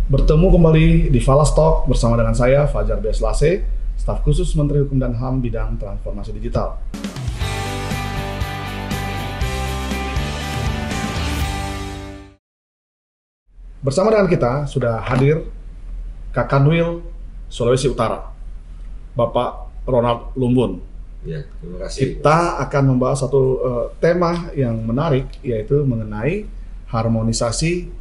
Bertemu kembali di Falas Talk bersama dengan saya Fajar B. Selase, staf khusus Menteri Hukum dan HAM bidang transformasi digital. Bersama dengan kita sudah hadir Kakanwil Sulawesi Utara, Bapak Ronald Lumbun. Ya, terima kasih. Kita akan membahas satu tema yang menarik, yaitu mengenai harmonisasi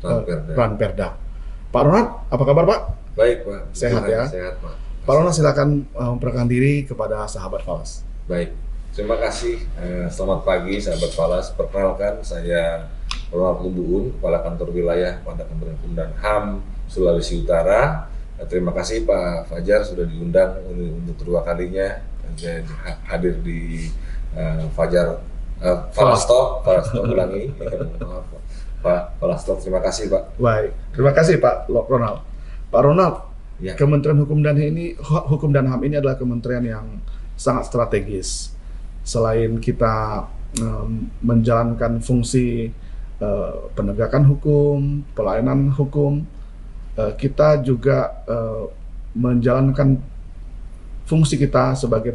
Ranperda. Pak Ronald, apa kabar Pak? Baik Pak. Sehat ya? Sehat Pak. Pak Ronald, silakan memperkenalkan diri kepada sahabat Falas. Baik, terima kasih. Selamat pagi sahabat Falas. Perkenalkan, saya Ronald Lumbun, Kepala Kantor Wilayah pada Kementerian Hukum dan HAM Sulawesi Utara. Terima kasih Pak Fajar sudah diundang untuk kedua kalinya hadir di Fajar Falas Talk ulangi. Maaf Pak Falas Talk, terima kasih Pak. Baik, terima kasih Pak Ronald. Pak Ronald, Ya. Kementerian Hukum dan HAM ini adalah kementerian yang sangat strategis. Selain kita menjalankan fungsi penegakan hukum, pelayanan hukum, kita juga menjalankan fungsi kita sebagai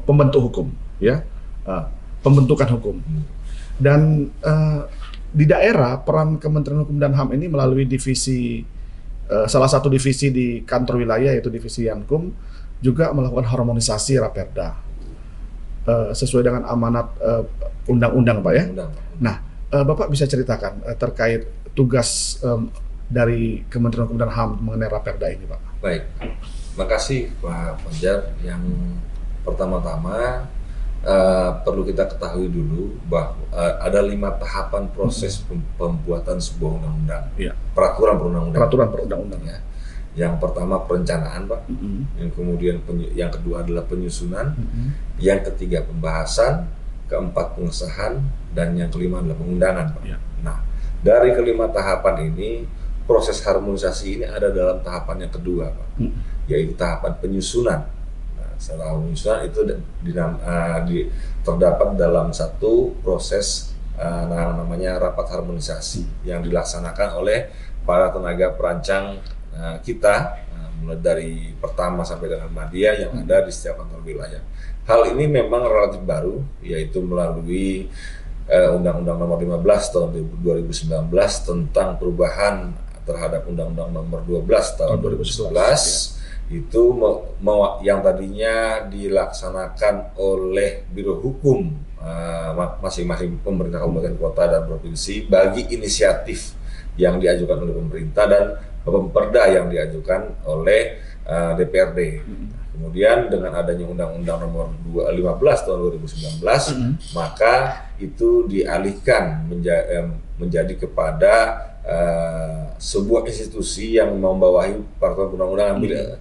pembentuk hukum, ya, pembentukan hukum. Dan di daerah, peran Kementerian Hukum dan HAM ini melalui divisi, salah satu divisi di kantor wilayah yaitu divisi Yankum, juga melakukan harmonisasi Raperda sesuai dengan amanat undang-undang Pak ya. Nah, Bapak bisa ceritakan terkait tugas dari Kementerian Hukum dan HAM mengenai Raperda ini Pak? Baik, makasih Pak Fajar. Yang pertama-tama perlu kita ketahui dulu bahwa ada 5 tahapan proses pembuatan sebuah undang-undang, peraturan perundang-undang. Ya. Yang pertama perencanaan Pak, yang kemudian yang kedua adalah penyusunan, yang ketiga pembahasan, keempat pengesahan, dan yang kelima adalah pengundangan Pak. Nah, dari kelima tahapan ini proses harmonisasi ini ada dalam tahapan yang kedua Pak, yaitu tahapan penyusunan. Setelah penyusunan itu terdapat dalam satu proses namanya rapat harmonisasi yang dilaksanakan oleh para tenaga perancang kita, mulai dari pertama sampai dengan media yang ada di setiap kantor wilayah. Hal ini memang relatif baru, yaitu melalui Undang-Undang Nomor 15 Tahun 2019 tentang perubahan terhadap Undang-Undang Nomor 12 Tahun 2011. Itu yang tadinya dilaksanakan oleh Biro Hukum masing-masing pemerintah kabupaten kota dan provinsi bagi inisiatif yang diajukan oleh pemerintah dan Perda yang diajukan oleh DPRD. Kemudian dengan adanya Undang-Undang Nomor 15 Tahun 2019, maka itu dialihkan menjadi kepada sebuah institusi yang membawahi peraturan undang-undang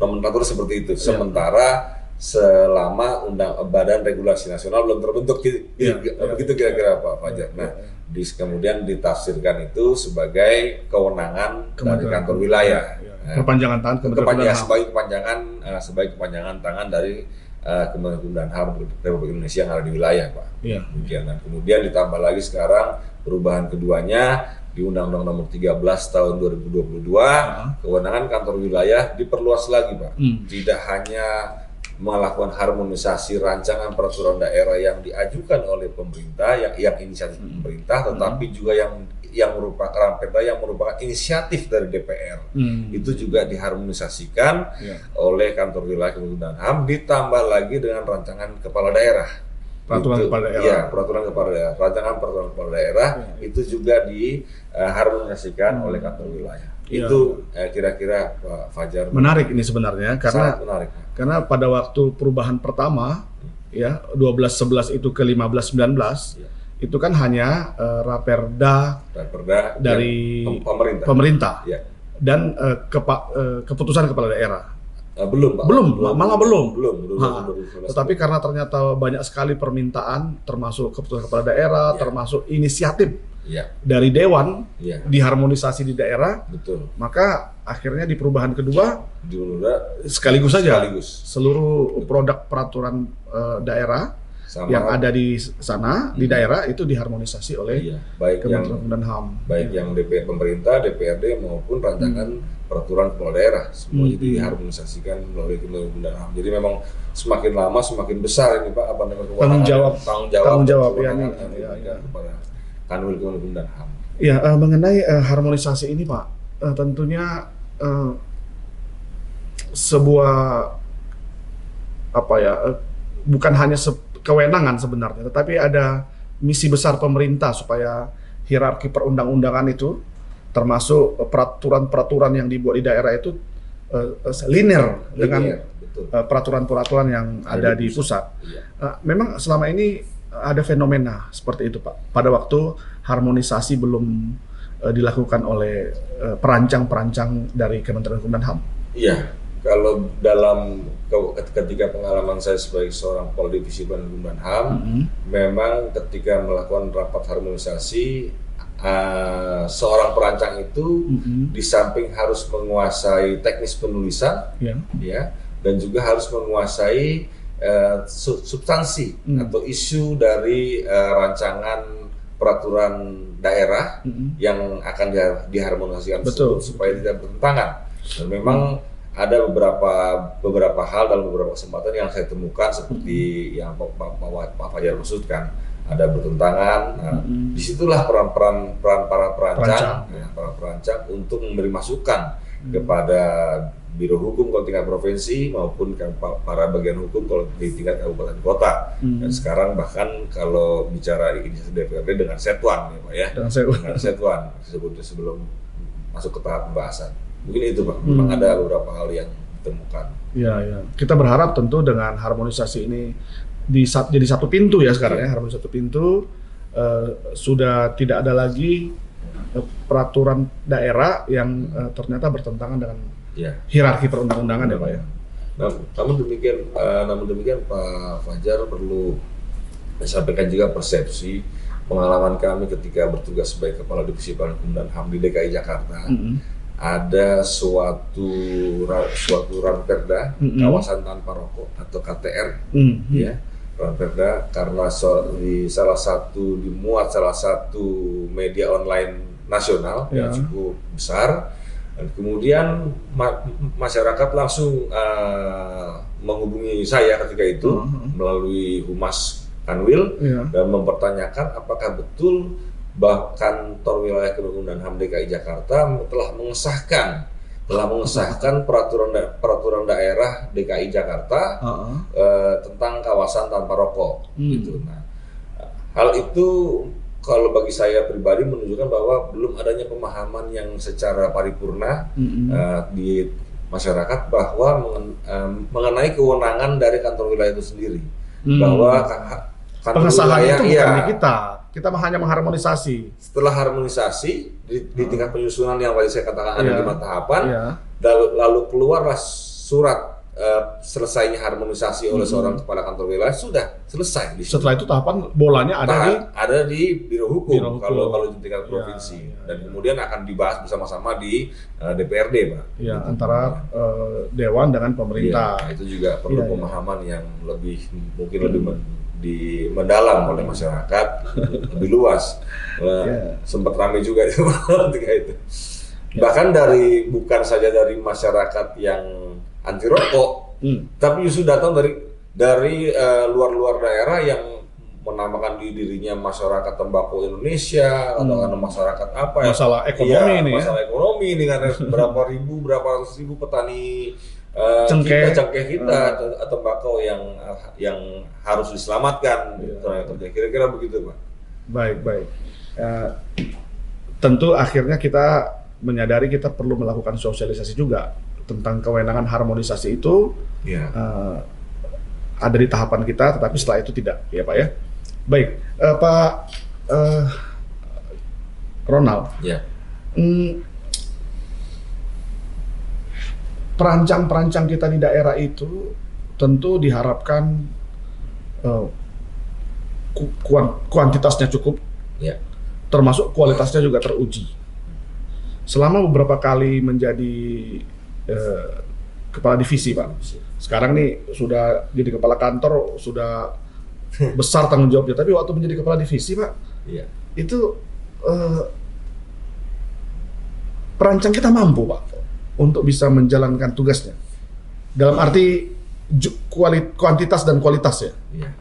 nomenklatur seperti itu. Sementara selama Badan Regulasi Nasional belum terbentuk, begitu kira-kira Pak Fajar. Nah, kemudian ditafsirkan itu sebagai kewenangan dari kantor wilayah. Kepanjangan tangan Kementerian sebagai kepanjangan tangan dari Kementerian Hukum dan HAM Republik Indonesia yang ada di wilayah Pak. Demikian. Dan kemudian ditambah lagi sekarang perubahan keduanya di Undang-Undang Nomor 13 Tahun 2022, kewenangan kantor wilayah diperluas lagi Pak. Tidak hanya melakukan harmonisasi rancangan peraturan daerah yang diajukan oleh pemerintah, yang inisiatif pemerintah, tetapi juga yang merupakan Raperda yang merupakan inisiatif dari DPR. Itu juga diharmonisasikan oleh kantor wilayah Kementerian dan HAM, ditambah lagi dengan rancangan kepala daerah. Peraturan kepala daerah. Iya, peraturan kepala daerah. Rancangan peraturan kepala daerah itu juga diharmonisasikan oleh kantor wilayah. Itu kira-kira Pak Fajar. Menarik ini sebenarnya karena menarik. Karena pada waktu perubahan pertama, ya 12-11 itu ke 15-19, itu kan hanya Raperda dari pemerintah. Dan keputusan kepala daerah. Belum Pak. Malah belum. Belum. Tetapi karena ternyata banyak sekali permintaan, termasuk keputusan kepala daerah, termasuk inisiatif dari Dewan, diharmonisasi di daerah. Betul. Maka akhirnya di perubahan kedua sekaligus saja seluruh produk peraturan daerah yang ada di sana di daerah itu diharmonisasi oleh baik Kementerian Hukum dan HAM. Baik yang DPR pemerintah, DPRD maupun rancangan peraturan kepala daerah semua itu diharmonisasikan melalui Kementerian Hukum dan HAM. Jadi memang semakin lama semakin besar ini Pak tanggung jawab ya kepada Kanwil Kementerian Hukum dan HAM. Ya, mengenai harmonisasi ini Pak, tentunya sebuah bukan hanya kewenangan sebenarnya, tetapi ada misi besar pemerintah supaya hierarki perundang-undangan itu, termasuk peraturan-peraturan yang dibuat di daerah itu linear dengan peraturan-peraturan yang ada di pusat. Memang selama ini ada fenomena seperti itu Pak. Pada waktu harmonisasi belum dilakukan oleh perancang-perancang dari Kementerian Hukum dan HAM. Iya. Kalau ketika pengalaman saya sebagai seorang Kepala Divisi Hukum dan HAM, memang ketika melakukan rapat harmonisasi, seorang perancang itu di samping harus menguasai teknis penulisan, ya, dan juga harus menguasai substansi atau isu dari rancangan peraturan daerah yang akan diharmonisasikan supaya tidak bertentangan. Dan memang ada beberapa hal dalam beberapa kesempatan yang saya temukan seperti yang Pak Fajar maksudkan, ada bertentangan. Disitulah peran para perancang untuk memberi masukan kepada Biro Hukum kalau tingkat provinsi maupun para bagian hukum kalau di tingkat kabupaten kota. Dan sekarang bahkan kalau bicara inisiatif DPRD dengan Setwan ya Pak ya, dengan Setwan sebelum masuk ke tahap pembahasan. Mungkin itu Pak, memang ada beberapa hal yang ditemukan. Ya. Kita berharap tentu dengan harmonisasi ini jadi satu pintu ya sekarang ya, harmonisasi satu pintu, sudah tidak ada lagi peraturan daerah yang ternyata bertentangan dengan hierarki perundang-undangan ya Pak ya. Namun demikian Pak Fajar perlu sampaikan juga persepsi pengalaman kami ketika bertugas sebagai Kepala Divisi Hukum dan HAM di DKI Jakarta. Ada suatu ranperda kawasan tanpa rokok atau KTR, ya ranperda, karena dimuat salah satu media online nasional yang cukup besar, dan kemudian masyarakat langsung menghubungi saya ketika itu melalui Humas Kanwil dan mempertanyakan apakah betul Kantor Wilayah Kementerian Hukum dan HAM DKI Jakarta telah mengesahkan peraturan daerah DKI Jakarta tentang kawasan tanpa rokok. Gitu. Nah, hal itu kalau bagi saya pribadi menunjukkan bahwa belum adanya pemahaman yang secara paripurna di masyarakat bahwa mengenai kewenangan dari kantor wilayah itu sendiri, bahwa pengesahan itu bukan di kita hanya mengharmonisasi. Setelah harmonisasi di tingkat penyusunan yang tadi saya katakan ada 5 tahapan, lalu keluarlah surat selesainya harmonisasi oleh seorang kepala kantor wilayah, sudah selesai. Setelah itu tahapan bolanya ada di Biro Hukum, kalau di tingkat provinsi, dan kemudian akan dibahas bersama-sama di DPRD Pak. Ya, antara Dewan dengan pemerintah. Itu juga perlu pemahaman yang mungkin lebih mendalam oleh masyarakat, lebih luas. Sempat ramai juga ketika itu. Bahkan bukan saja dari masyarakat yang anti rokok, tapi justru datang dari luar daerah yang menamakan dirinya masyarakat tembakau Indonesia atau masyarakat apa ya? Masalah ekonomi ini. Masalah ekonomi dengan berapa ratus ribu petani cengkeh kita tembakau yang harus diselamatkan. Kira-kira begitu Pak. Baik. Tentu akhirnya kita menyadari kita perlu melakukan sosialisasi juga tentang kewenangan harmonisasi itu. Ada di tahapan kita, tetapi setelah itu tidak, ya Pak ya. Baik, Pak Ronald. Perancang-perancang kita di daerah itu tentu diharapkan kuantitasnya cukup, termasuk kualitasnya juga teruji. Selama beberapa kali menjadi kepala divisi Pak, sekarang nih sudah jadi kepala kantor, sudah besar tanggung jawabnya. Tapi waktu menjadi kepala divisi, Pak, Iya. itu perancang kita mampu, Pak, untuk bisa menjalankan tugasnya. Dalam arti kuantitas dan kualitas ya. Iya.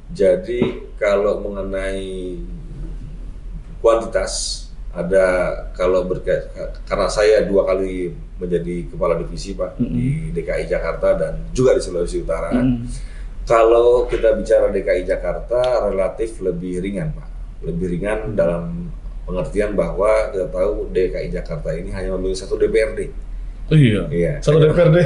Jadi kalau mengenai kuantitas karena saya 2 kali menjadi kepala divisi, Pak, di DKI Jakarta dan juga di Sulawesi Utara. Kalau kita bicara DKI Jakarta relatif lebih ringan, Pak. Lebih ringan dalam pengertian bahwa kita tahu DKI Jakarta ini hanya memiliki 1 DPRD. Iya. Satu DPRD.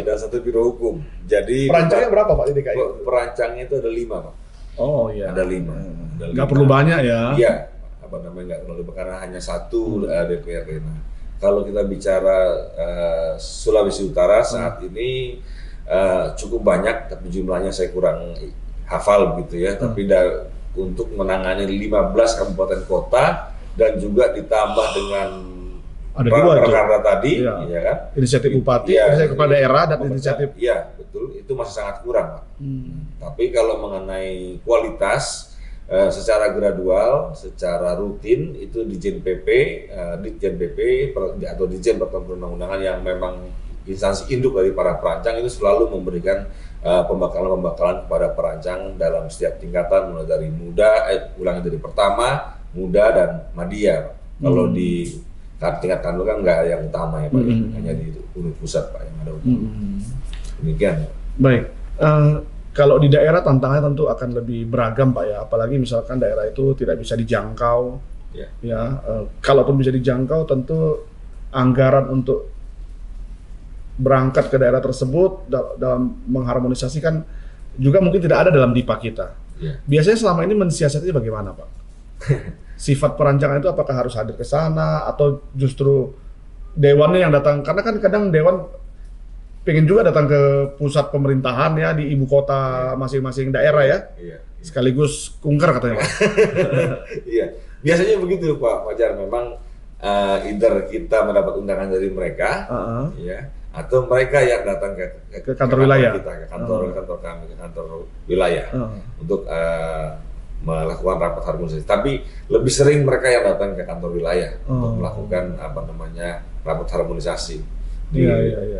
Dan 1 biro hukum. Jadi perancangnya berapa, Pak, di DKI? Perancangnya itu ada 5, Pak. Oh iya. Ada 5. Nggak perlu banyak ya? Iya. Nggak perlu, karena hanya 1 DPRD. Nah, kalau kita bicara Sulawesi Utara saat ini cukup banyak, tapi jumlahnya saya kurang hafal begitu ya. Tapi untuk menangani 15 kabupaten kota dan juga ditambah dengan ada 2 perkara tadi, ya kan? Inisiatif bupati, inisiatif kepala daerah dan inisiatif. Iya, betul. Itu masih sangat kurang, Pak. Tapi kalau mengenai kualitas secara gradual, secara rutin itu Ditjen PP atau Ditjen Perundang-undangan yang memang instansi induk dari para perancang itu selalu memberikan pembekalan kepada perancang dalam setiap tingkatan, mulai dari dari pertama, muda dan madya. Kalau di tingkat kantor kan nggak yang utama ya, Pak, hanya di unit pusat, Pak, yang ada utama. Demikian. Baik. Kalau di daerah tantangannya tentu akan lebih beragam, Pak, ya. Apalagi misalkan daerah itu tidak bisa dijangkau, ya. Kalaupun bisa dijangkau, tentu anggaran untuk berangkat ke daerah tersebut dalam mengharmonisasikan juga mungkin tidak ada dalam DIPA kita. Biasanya selama ini mensiasatinya bagaimana, Pak? Sifat perancangan itu apakah harus hadir ke sana atau justru dewannya yang datang? Karena kan kadang dewan pengen juga datang ke pusat pemerintahan ya, di ibu kota masing-masing daerah ya. Sekaligus kunker katanya, Pak. Iya, biasanya begitu, Pak Fajar. Memang either kita mendapat undangan dari mereka, ya, atau mereka yang datang ke kantor wilayah kita, ke kantor kami, ke kantor wilayah untuk melakukan rapat harmonisasi. Tapi lebih sering mereka yang datang ke kantor wilayah untuk melakukan rapat harmonisasi di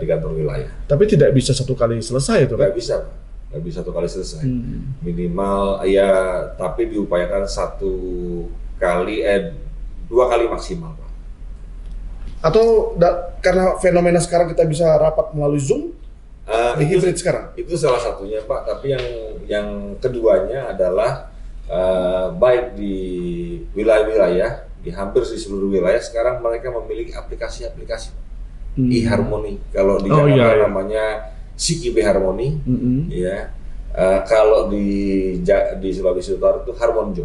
kantor wilayah. Tapi tidak bisa 1 kali selesai itu kan? Nggak bisa 1 kali selesai. Minimal ya, tapi diupayakan 2 kali maksimal, Pak. Atau karena fenomena sekarang kita bisa rapat melalui Zoom, hybrid sekarang? Itu salah satunya, Pak. Tapi yang keduanya adalah baik di wilayah-wilayah, di hampir di seluruh wilayah sekarang mereka memiliki aplikasi-aplikasi e-harmony. Kalau di Jakarta namanya SIKIB Harmony, ya. Kalau di Sulawesi Utara itu Harmonjo.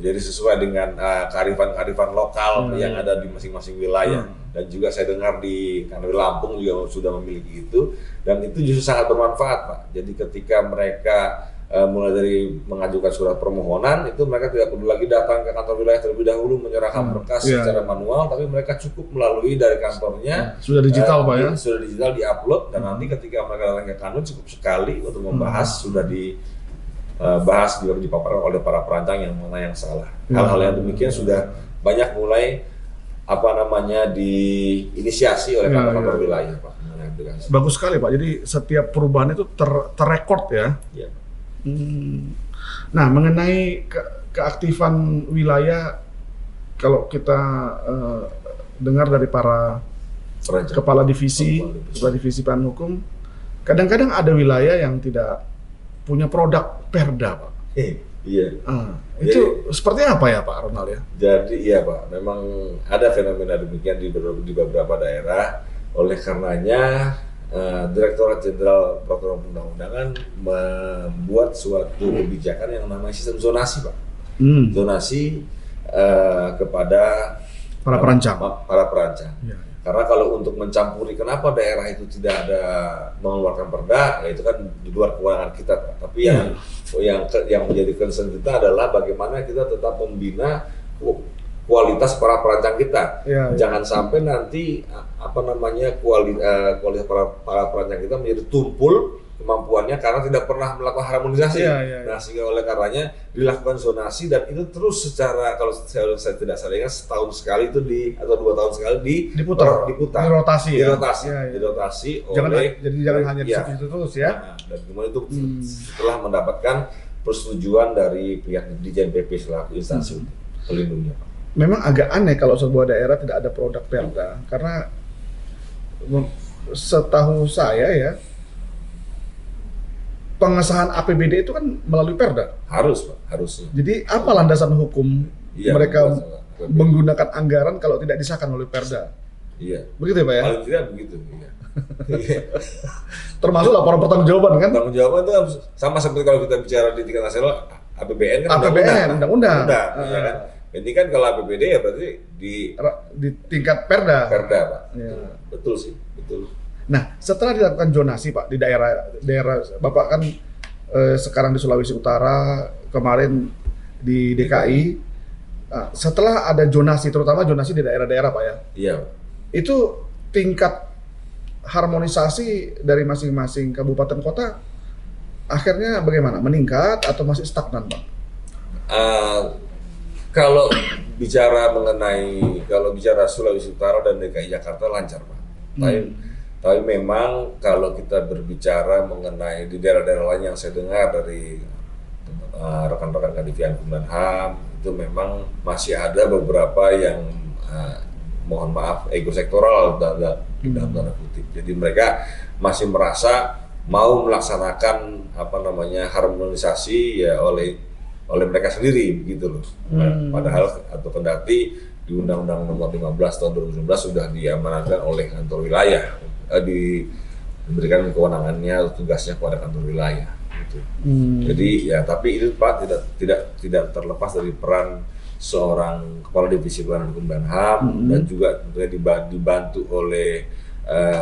Jadi sesuai dengan kearifan lokal yang ada di masing-masing wilayah. Dan juga saya dengar di Lampung juga sudah memiliki itu, dan itu justru sangat bermanfaat, Pak. Jadi ketika mereka mulai dari mengajukan surat permohonan, itu mereka tidak perlu lagi datang ke kantor wilayah terlebih dahulu menyerahkan berkas secara manual, tapi mereka cukup melalui dari kantornya. Sudah digital, Pak, ya? Sudah digital, diupload, dan nanti ketika mereka datang ke kantor cukup sekali untuk membahas, sudah dibahas juga dipaparkan oleh para perancang yang mana yang salah. Hal-hal yang demikian sudah banyak mulai diinisiasi oleh kantor wilayah, Pak. Bagus sekali, Pak. Jadi setiap perubahan itu terrekord ya. Nah, mengenai keaktifan wilayah, kalau kita dengar dari para kepala divisi pelayanan hukum, kadang-kadang ada wilayah yang tidak punya produk perda, Pak. Itu seperti apa ya, Pak Ronald ya? Jadi iya, Pak, memang ada fenomena demikian di beberapa daerah. Oleh karenanya Direktorat Jenderal Peraturan Perundang-undangan membuat suatu kebijakan yang namanya sistem zonasi, Pak. Zonasi kepada para perancang. Karena kalau untuk mencampuri kenapa daerah itu tidak ada mengeluarkan perda, ya itu kan di luar kewenangan kita, Pak. Tapi yang menjadi concern kita adalah bagaimana kita tetap membina kualitas para perancang kita. Jangan sampai nanti kualitas para perancang kita menjadi tumpul kemampuannya karena tidak pernah melakukan harmonisasi. Nah, sehingga oleh karenanya dilakukan zonasi, dan itu terus secara, kalau saya tidak salah ingat, setahun sekali itu atau 2 tahun sekali diputar, dirotasi, dirotasi oleh, jangan hanya di situ terus ya. Nah, dan kemudian itu setelah mendapatkan persetujuan dari pihak Dirjen PP selaku instansi pelindungnya. Memang agak aneh kalau sebuah daerah tidak ada produk Perda, karena setahu saya ya, pengesahan APBD itu kan melalui Perda. Harusnya. Jadi apa landasan hukum mereka menggunakan anggaran kalau tidak disahkan oleh Perda? Iya. Begitu ya Pak ya? Paling tidak begitu. Iya. Termasuk laporan pertanggungjawaban kan? Pertanggungjawaban itu sama seperti kalau kita bicara di tingkat nasional, APBN kan undang-undang. Iya kan? Ini kan kalau APBD ya berarti di tingkat Perda. Pak. Ya. Betul sih, betul. Nah, setelah dilakukan zonasi Pak di daerah Bapak kan sekarang di Sulawesi Utara, kemarin di DKI, setelah ada zonasi, terutama zonasi di daerah-daerah Pak ya. Iya. Itu tingkat harmonisasi dari masing-masing kabupaten kota akhirnya bagaimana? Meningkat atau masih stagnan Pak? Kalau bicara Sulawesi Utara dan DKI Jakarta lancar Pak. Tapi memang kalau kita berbicara mengenai di daerah-daerah lain yang saya dengar dari rekan-rekan Kadivia Hukum dan HAM, itu memang masih ada beberapa yang mohon maaf ego sektoral dalam tanda kutip. Jadi mereka masih merasa mau melaksanakan harmonisasi ya oleh mereka sendiri begitu loh. Padahal atau kendati di Undang-Undang Nomor 15 Tahun 2019 sudah diamanatkan oleh kantor wilayah, diberikan kewenangannya, tugasnya kepada kantor wilayah. Gitu. Jadi ya, tapi itu Pak tidak terlepas dari peran seorang kepala divisi pelayanan hukum dan HAM, dan juga tentunya dibantu oleh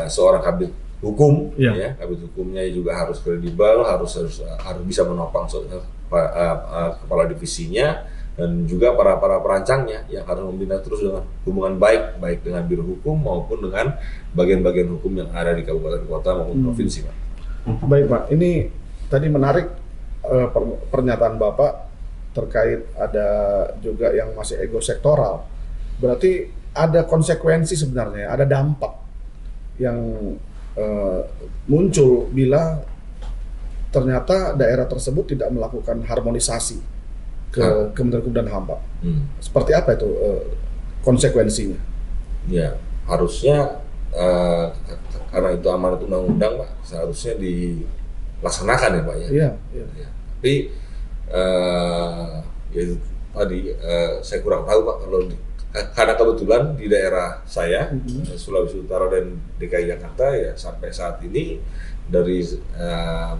seorang kabid hukum. Ya, kabid hukumnya juga harus kredibel, harus bisa menopang kepala divisinya, dan juga para perancangnya yang harus membina terus dengan hubungan baik dengan biro hukum maupun dengan bagian-bagian hukum yang ada di kabupaten kota maupun provinsi Pak. Baik Pak, ini tadi menarik pernyataan Bapak terkait ada juga yang masih ego sektoral. Berarti ada konsekuensi sebenarnya, ada dampak yang muncul bila ternyata daerah tersebut tidak melakukan harmonisasi ke Kementerian Hukum dan HAM Pak. Seperti apa itu konsekuensinya? Ya, harusnya karena itu amanat undang-undang Pak, seharusnya dilaksanakan ya Pak ya. Iya. Tapi ya tadi saya kurang tahu Pak, karena kebetulan di daerah saya Sulawesi Utara dan DKI Jakarta ya sampai saat ini dari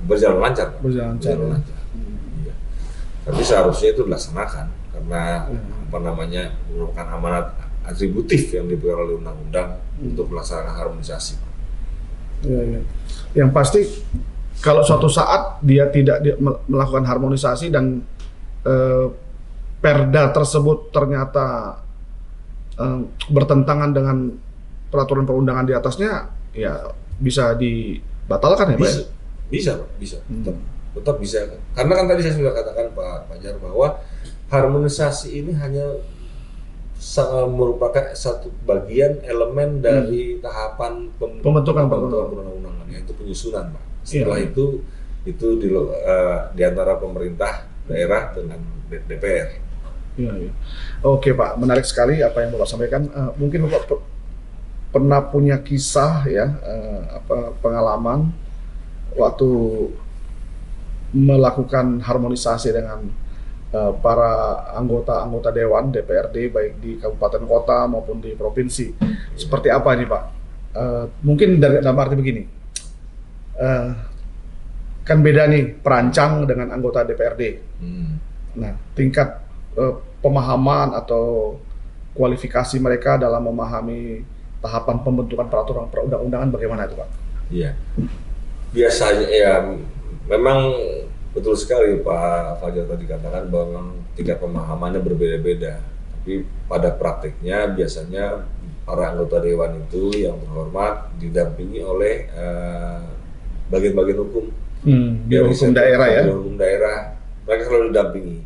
berjalan lancar Pak. Berjalan lancar. Iya. Tapi seharusnya itu dilaksanakan karena merupakan amanat atributif yang diberikan oleh undang-undang untuk melaksanakan harmonisasi. Iya. Yang pasti kalau suatu saat dia tidak melakukan harmonisasi dan Perda tersebut ternyata bertentangan dengan peraturan perundangan di atasnya, ya bisa dibatalkan ya Pak? Bisa. Tetap bisa. Karena kan tadi saya sudah katakan Pak Fajar bahwa harmonisasi ini hanya merupakan satu bagian elemen dari tahapan pembentukan perundang-undangan, yaitu penyusunan Pak. Setelah itu di antara pemerintah daerah dengan DPR. Iya. Oke Pak, menarik sekali apa yang Bapak sampaikan. Mungkin Bapak pernah punya kisah ya, pengalaman waktu melakukan harmonisasi dengan para anggota Dewan DPRD baik di kabupaten kota maupun di provinsi. Seperti apa ini Pak? Mungkin dalam arti begini, kan beda nih perancang dengan anggota DPRD. Nah, tingkat pemahaman atau kualifikasi mereka dalam memahami tahapan pembentukan peraturan perundang-undangan bagaimana itu Pak? Iya, biasanya ya memang betul sekali Pak Fajar tadi katakan bahwa tingkat pemahamannya berbeda-beda. Tapi pada praktiknya biasanya para anggota dewan itu yang terhormat didampingi oleh bagian-bagian hukum Biro Hukum Daerah ya. Biro Hukum Daerah, mereka selalu didampingi.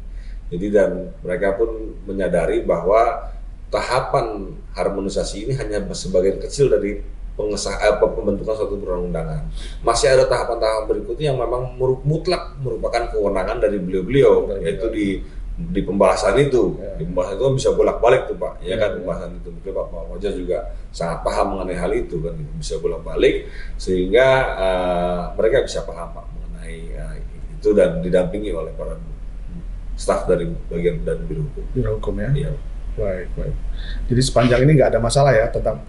Jadi dan mereka pun menyadari bahwa tahapan harmonisasi ini hanya sebagian kecil dari pembentukan suatu perundang-undangan. Masih ada tahapan-tahapan berikutnya yang memang mutlak merupakan kewenangan dari beliau-beliau, yaitu di pembahasan itu. Di pembahasan itu bisa bolak-balik tuh Pak, ya kan, pembahasan itu. Mungkin Pak Fajar juga sangat paham mengenai hal itu kan, bisa bolak-balik sehingga mereka bisa paham Pak mengenai itu dan didampingi oleh para staf dari bagian dan biro hukum. Biro hukum ya. Iya. Baik. Jadi sepanjang ini nggak ada masalah ya tentang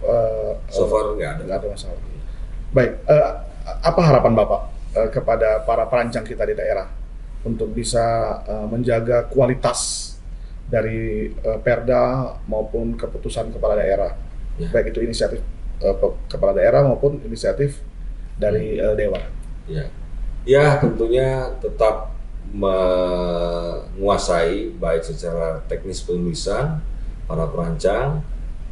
so far nggak ada masalah. Baik, apa harapan Bapak kepada para perancang kita di daerah untuk bisa menjaga kualitas dari Perda maupun keputusan kepala daerah, baik itu inisiatif kepala daerah maupun inisiatif dari Dewan? Ya tentunya tetap menguasai baik secara teknis penulisan para perancang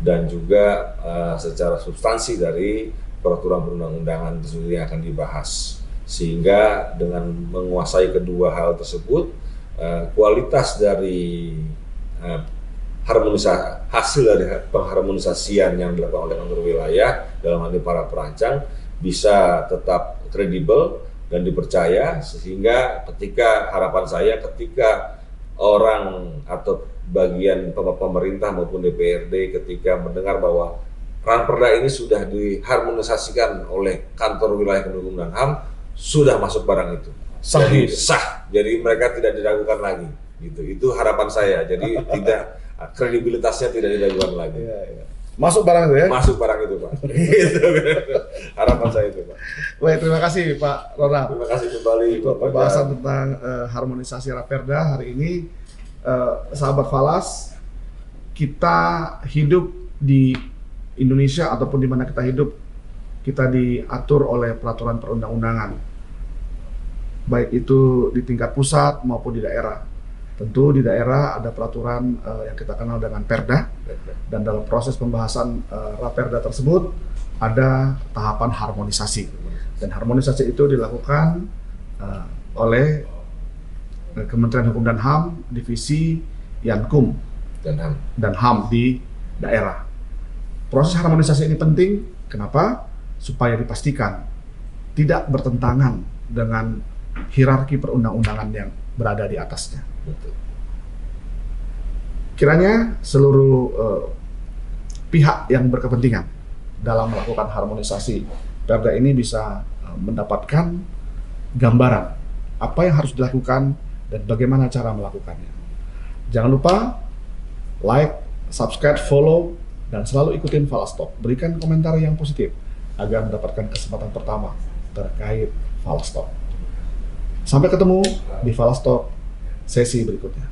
dan juga secara substansi dari peraturan perundang-undangan tersebut yang akan dibahas, sehingga dengan menguasai kedua hal tersebut kualitas dari hasil dari pengharmonisasian yang dilakukan oleh kantor wilayah dalam hal ini para perancang bisa tetap kredibel dan dipercaya, sehingga harapan saya ketika orang atau bagian pemerintah maupun DPRD ketika mendengar bahwa Ranperda ini sudah diharmonisasikan oleh kantor wilayah Kementerian Hukum dan HAM, sudah masuk barang itu. Jadi sah, jadi mereka tidak diragukan lagi. Itu harapan saya. Jadi kredibilitasnya tidak diragukan lagi. Masuk barang itu ya? Masuk barang itu Pak. Harapan saya itu Pak. Baik, terima kasih Pak Ronald. Terima kasih kembali untuk pembahasan tentang harmonisasi Raperda hari ini. Sahabat Falas, kita hidup di Indonesia ataupun di mana kita hidup, kita diatur oleh peraturan perundang-undangan, baik itu di tingkat pusat maupun di daerah. Tentu di daerah ada peraturan yang kita kenal dengan Perda, dan dalam proses pembahasan Raperda tersebut ada tahapan harmonisasi, dan harmonisasi itu dilakukan oleh Kementerian Hukum dan HAM, Divisi Yankum dan HAM di daerah. Proses harmonisasi ini penting, kenapa? Supaya dipastikan tidak bertentangan dengan hierarki perundang-undangan yang berada di atasnya. Kiranya seluruh pihak yang berkepentingan dalam melakukan harmonisasi Perda ini bisa mendapatkan gambaran apa yang harus dilakukan dan bagaimana cara melakukannya. Jangan lupa like, subscribe, follow, dan selalu ikutin Falas Talk. Berikan komentar yang positif agar mendapatkan kesempatan pertama terkait Falas Talk. Sampai ketemu di Falas Talk sesi berikutnya.